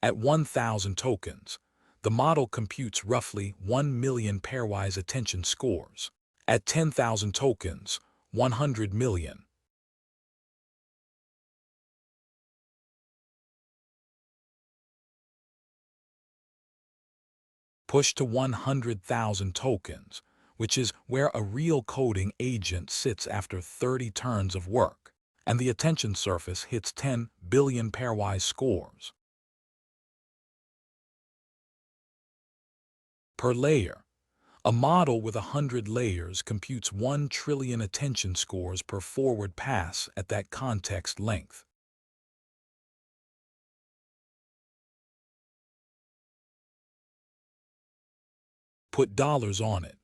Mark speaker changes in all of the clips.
Speaker 1: At 1,000 tokens, the model computes roughly 1 million pairwise attention scores. At 10,000 tokens, 100 million. Push to 100,000 tokens, which is where a real coding agent sits after 30 turns of work, and the attention surface hits 10 billion pairwise scores. Per layer, a model with 100 layers computes 1 trillion attention scores per forward pass at that context length. Put dollars on it.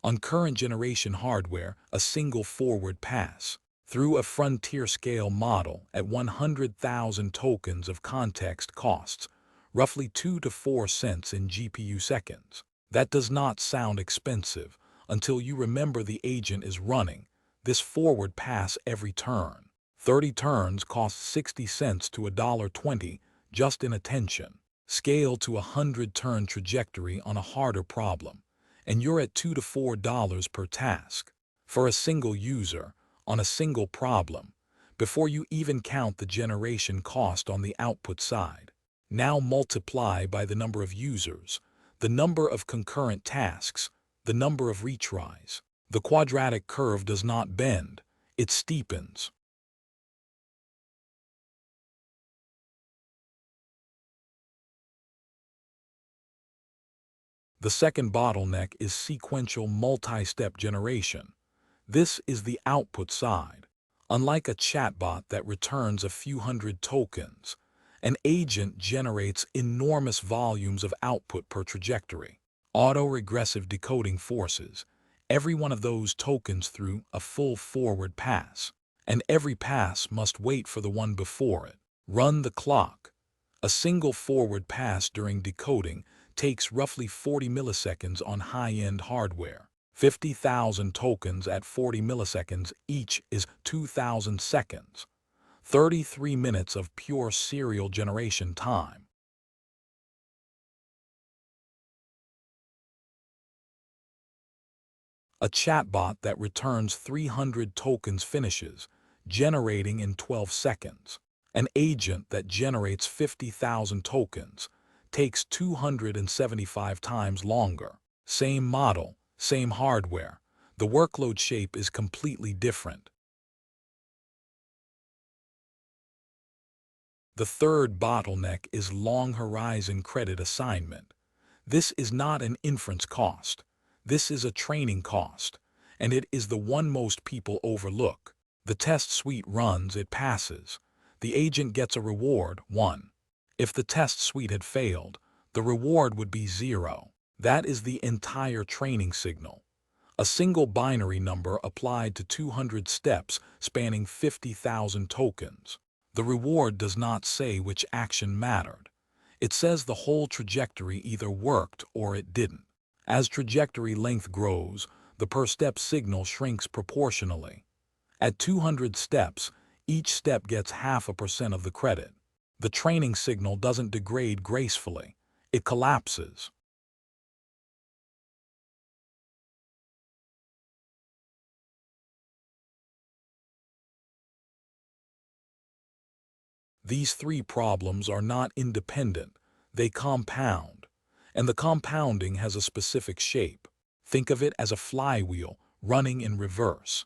Speaker 1: On current generation hardware, a single forward pass through a frontier-scale model at 100,000 tokens of context costs roughly 2 to 4 cents in GPU seconds. That does not sound expensive until you remember the agent is running this forward pass every turn. 30 turns cost 60 cents to $1.20 just in attention. Scale to a 100-turn trajectory on a harder problem, and you're at $2 to $4 per task for a single user on a single problem, before you even count the generation cost on the output side. Now multiply by the number of users, the number of concurrent tasks, the number of retries. The quadratic curve does not bend, it steepens. The second bottleneck is sequential multi-step generation. This is the output side. Unlike a chatbot that returns a few hundred tokens, an agent generates enormous volumes of output per trajectory. Auto-regressive decoding forces every one of those tokens through a full forward pass, and every pass must wait for the one before it. Run the clock. A single forward pass during decoding takes roughly 40 milliseconds on high-end hardware. 50,000 tokens at 40 milliseconds each is 2,000 seconds. 33 minutes of pure serial generation time. A chatbot that returns 300 tokens finishes, generating in 12 seconds. An agent that generates 50,000 tokens takes 275 times longer. Same model, same hardware. The workload shape is completely different. The third bottleneck is long horizon credit assignment. This is not an inference cost. This is a training cost, and it is the one most people overlook. The test suite runs, it passes. The agent gets a reward, 1. If the test suite had failed, the reward would be 0. That is the entire training signal. A single binary number applied to 200 steps spanning 50,000 tokens. The reward does not say which action mattered. It says the whole trajectory either worked or it didn't. As trajectory length grows, the per-step signal shrinks proportionally. At 200 steps, each step gets 0.5% of the credit. The training signal doesn't degrade gracefully. It collapses. These three problems are not independent. They compound. And the compounding has a specific shape. Think of it as a flywheel running in reverse.